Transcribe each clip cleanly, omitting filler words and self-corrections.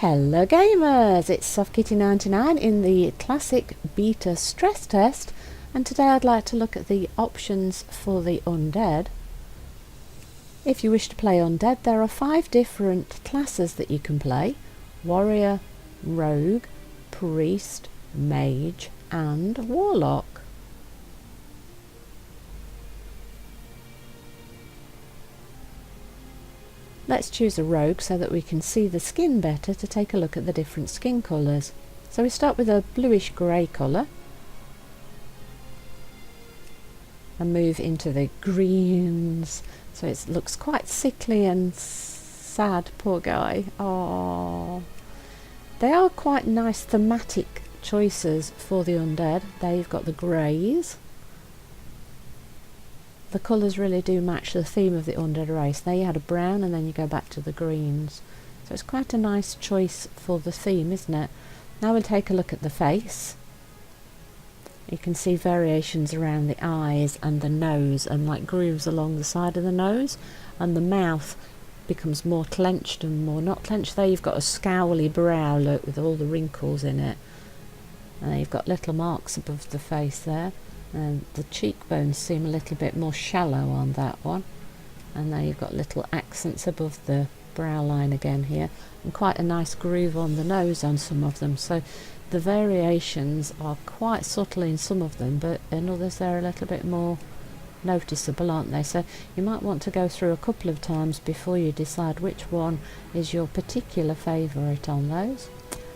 Hello gamers, it's SoftKitty99 in the classic beta stress test, and today I'd like to look at the options for the Undead. If you wish to play Undead, there are 5 different classes that you can play: Warrior, Rogue, Priest, Mage and Warlock. Let's choose a rogue so that we can see the skin better to take a look at the different skin colours. So we start with a bluish grey colour and move into the greens. So it looks quite sickly and sad, poor guy. Oh, they are quite nice thematic choices for the Undead. There you've got the greys. The colours really do match the theme of the Undead race. There you had a brown and then you go back to the greens. So it's quite a nice choice for the theme, isn't it? Now we'll take a look at the face. You can see variations around the eyes and the nose, and like grooves along the side of the nose, and the mouth becomes more clenched and more not clenched. There you've got a scowly brow look with all the wrinkles in it, and then you've got little marks above the face there. And the cheekbones seem a little bit more shallow on that one, and there you've got little accents above the brow line again here, and quite a nice groove on the nose on some of them. So the variations are quite subtle in some of them, but in others they're a little bit more noticeable, aren't they? So you might want to go through a couple of times before you decide which one is your particular favourite on those.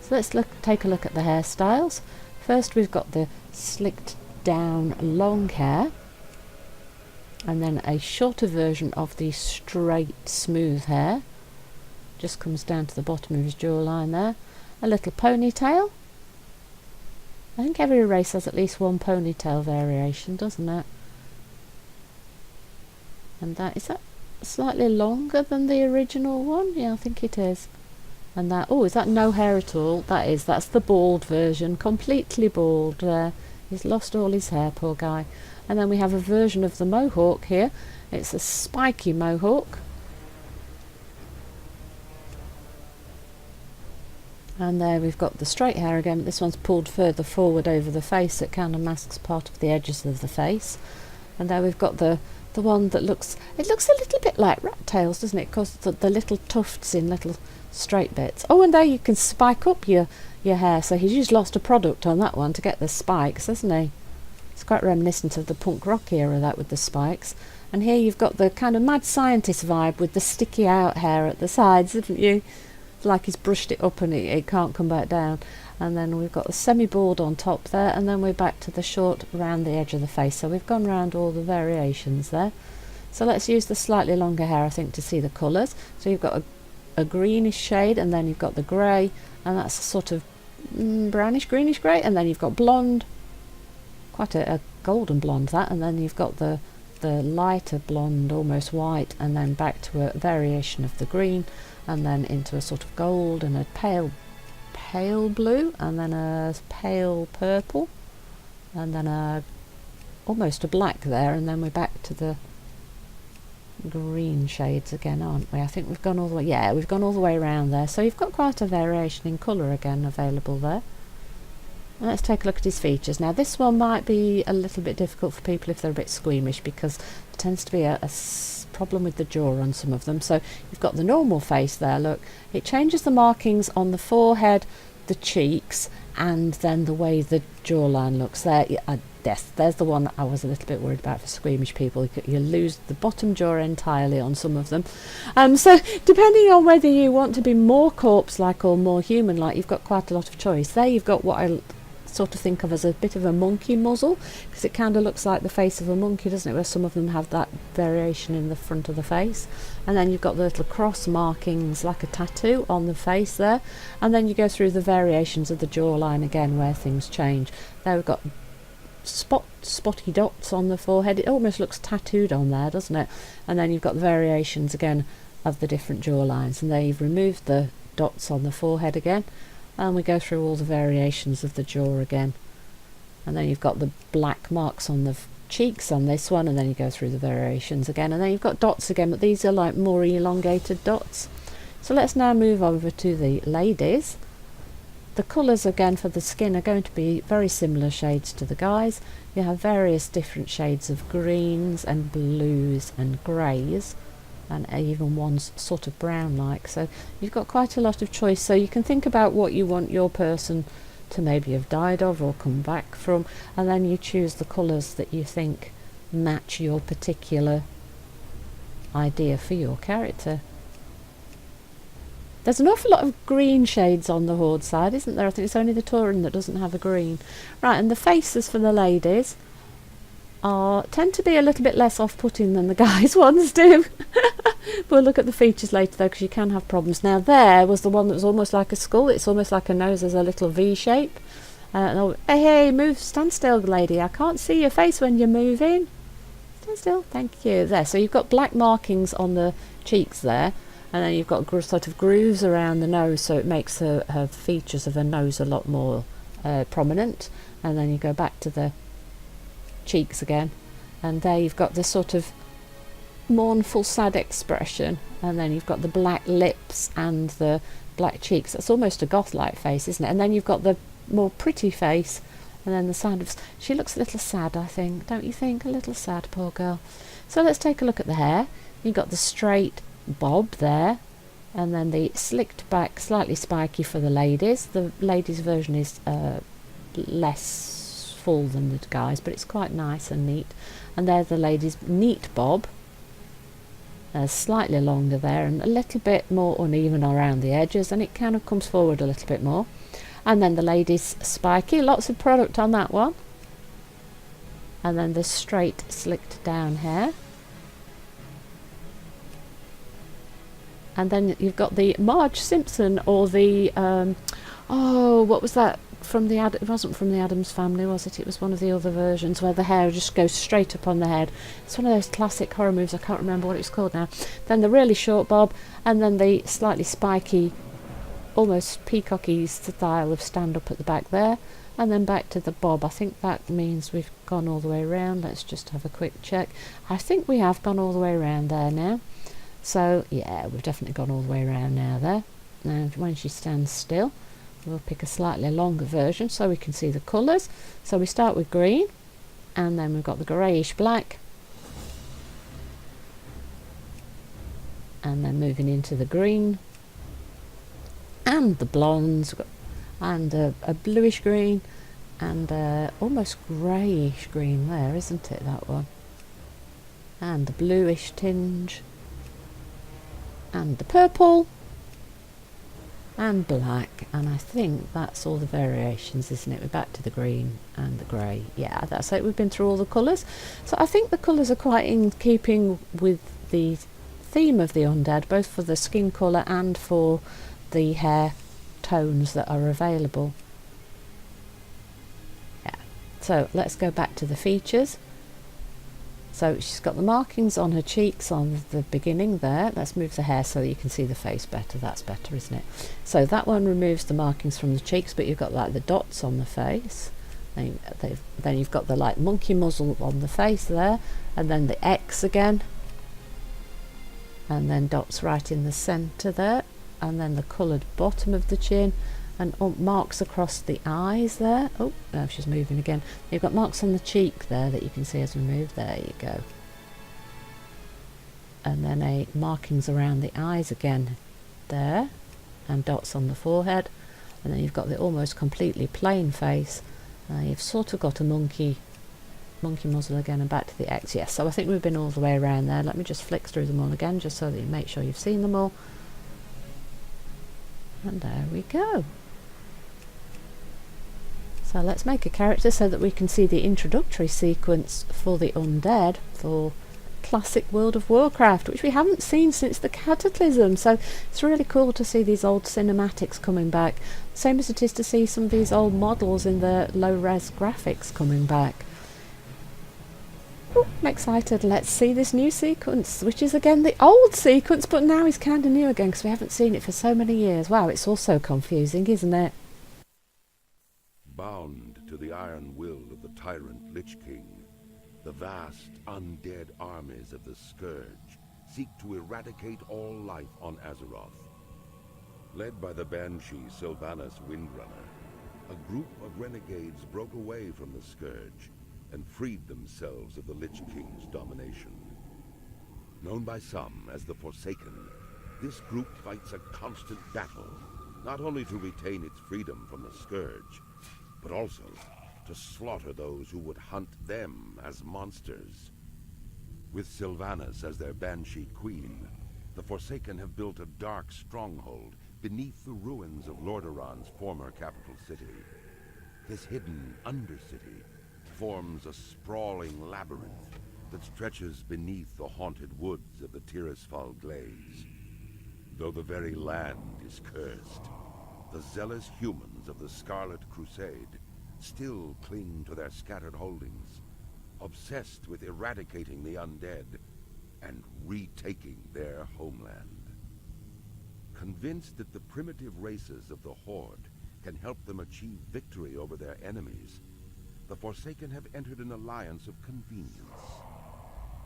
So let's take a look at the hairstyles. First we've got the slicked down long hair, and then a shorter version of the straight smooth hair, just comes down to the bottom of his jawline there. A little ponytail. I think every race has at least one ponytail variation, doesn't it? And is that slightly longer than the original one? Yeah, I think it is. And that, oh, is that no hair at all? That's the bald version, completely bald there. He's lost all his hair, poor guy. And then we have a version of the mohawk here. It's a spiky mohawk. And there we've got the straight hair again, but this one's pulled further forward over the face. It kind of masks part of the edges of the face. And there we've got the one that looks a little bit like rat tails, doesn't it? Because the little tufts in little straight bits. Oh, and there you can spike up your hair. So he's just lost a product on that one to get the spikes, hasn't he? It's quite reminiscent of the punk rock era, that, with the spikes. And here you've got the kind of mad scientist vibe with the sticky out hair at the sides, haven't you? It's like he's brushed it up and it can't come back down. And then we've got the semi-bald on top there, and then we're back to the short round the edge of the face. So we've gone round all the variations there. So let's use the slightly longer hair, I think, to see the colours. So you've got a greenish shade, and then you've got the grey, and that's a sort of brownish greenish grey, and then you've got blonde, quite a golden blonde that, and then you've got the lighter blonde, almost white, and then back to a variation of the green, and then into a sort of gold and a pale blue, and then a pale purple, and then almost a black there, and then we're back to the green shades again, aren't we? I think we've gone all the way, yeah, we've gone all the way around there. So you've got quite a variation in colour again available there. And let's take a look at his features. Now this one might be a little bit difficult for people if they're a bit squeamish, because there tends to be a problem with the jaw on some of them. So you've got the normal face there, look, it changes the markings on the forehead, the cheeks, and then the way the jawline looks there. There's the one that I was a little bit worried about for squeamish people. You lose the bottom jaw entirely on some of them. So depending on whether you want to be more corpse-like or more human-like, you've got quite a lot of choice. There you've got what I sort of think of as a bit of a monkey muzzle, because it kind of looks like the face of a monkey, doesn't it, where some of them have that variation in the front of the face. And then you've got the little cross markings like a tattoo on the face there, and then you go through the variations of the jawline again where things change. There we've got spotty dots on the forehead. It almost looks tattooed on there, doesn't it? And then you've got the variations again of the different jawlines, and there you've removed the dots on the forehead again, and we go through all the variations of the jaw again. And then you've got the black marks on the cheeks on this one, and then you go through the variations again, and then you've got dots again, but these are like more elongated dots. So let's now move over to the ladies. The colours again for the skin are going to be very similar shades to the guys. You have various different shades of greens and blues and greys, and even one's sort of brown like, so you've got quite a lot of choice. So you can think about what you want your person to maybe have died of or come back from, and then you choose the colours that you think match your particular idea for your character. There's an awful lot of green shades on the Horde side, isn't there? I think it's only the Tauren that doesn't have a green. Right, and the faces for the ladies tend to be a little bit less off-putting than the guys' ones do. We'll look at the features later though, because you can have problems. Now there was the one that was almost like a skull. It's almost like a nose as a little V shape. Hey, move, stand still, lady. I can't see your face when you're moving. Stand still, thank you. There, so you've got black markings on the cheeks there. And then you've got sort of grooves around the nose, so it makes her features of her nose a lot more prominent. And then you go back to the cheeks again, and there you've got this sort of mournful, sad expression. And then you've got the black lips and the black cheeks. That's almost a goth-like face, isn't it? And then you've got the more pretty face, and then the sound of... She looks a little sad, I think. Don't you think? A little sad, poor girl. So let's take a look at the hair. You've got the straight bob there, and then the slicked back, slightly spiky for the ladies. The ladies version is less full than the guys, but it's quite nice and neat. And there's the ladies' neat bob, slightly longer there and a little bit more uneven around the edges, and it kind of comes forward a little bit more. And then the ladies' spiky, lots of product on that one. And then the straight slicked down hair. And then you've got the Marge Simpson, or the what was that from the it wasn't from the Addams Family, was it? It was one of the other versions where the hair just goes straight up on the head. It's one of those classic horror movies. I can't remember what it's called now. Then the really short bob, and then the slightly spiky, almost peacocky style of stand up at the back there, and then back to the bob. I think that means we've gone all the way around. Let's just have a quick check. I think we have gone all the way around there now. So yeah, we've definitely gone all the way around now there. Now when she stands still, we'll pick a slightly longer version so we can see the colours. So we start with green, and then we've got the greyish black, and then moving into the green and the blondes, and a bluish green, and almost greyish green there, isn't it, that one? And the bluish tinge, and the purple, and black. And I think that's all the variations, isn't it? We're back to the green and the grey. Yeah, that's it. We've been through all the colours. So I think the colours are quite in keeping with the theme of the Undead, both for the skin colour and for the hair tones that are available. Yeah. So let's go back to the features. So she's got the markings on her cheeks on the beginning there. Let's move the hair so that you can see the face better. That's better, isn't it? So that one removes the markings from the cheeks, but you've got like the dots on the face. Then you've got the like monkey muzzle on the face there, and then the X again, and then dots right in the centre there, and then the coloured bottom of the chin, and marks across the eyes there. Oh, now she's moving again. You've got marks on the cheek there that you can see as we move. There you go. And then markings around the eyes again there, and dots on the forehead. And then you've got the almost completely plain face. You've sort of got a monkey muzzle again, and back to the X. Yes, so I think we've been all the way around there. Let me just flick through them all again, just so that you make sure you've seen them all. And there we go. So let's make a character so that we can see the introductory sequence for the Undead for classic World of Warcraft, which we haven't seen since the Cataclysm. So it's really cool to see these old cinematics coming back, same as it is to see some of these old models in the low-res graphics coming back. Ooh, I'm excited. Let's see this new sequence, which is again the old sequence, but now is kind of new again because we haven't seen it for so many years. Wow, it's all so confusing, isn't it? Bound to the iron will of the tyrant Lich King, the vast undead armies of the Scourge seek to eradicate all life on Azeroth. Led by the banshee Sylvanas Windrunner, a group of renegades broke away from the Scourge and freed themselves of the Lich King's domination. Known by some as the Forsaken, this group fights a constant battle, not only to retain its freedom from the Scourge, but also to slaughter those who would hunt them as monsters. With Sylvanas as their banshee queen, the Forsaken have built a dark stronghold beneath the ruins of Lordaeron's former capital city. This hidden undercity forms a sprawling labyrinth that stretches beneath the haunted woods of the Tirisfal Glades. Though the very land is cursed, the zealous humans of the Scarlet Crusade still cling to their scattered holdings, obsessed with eradicating the undead and retaking their homeland. Convinced that the primitive races of the Horde can help them achieve victory over their enemies, the Forsaken have entered an alliance of convenience.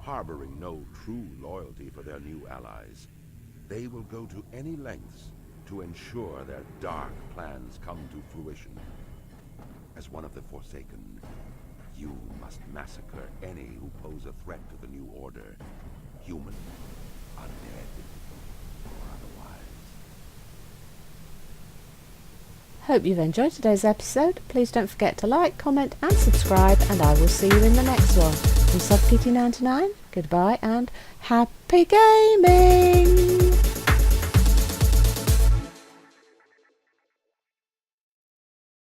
Harboring no true loyalty for their new allies, they will go to any lengths to ensure their dark plans come to fruition. As one of the Forsaken, you must massacre any who pose a threat to the new order, human, undead, or otherwise. Hope you've enjoyed today's episode. Please don't forget to like, comment and subscribe, and I will see you in the next one. From SubKitty99, goodbye and happy gaming!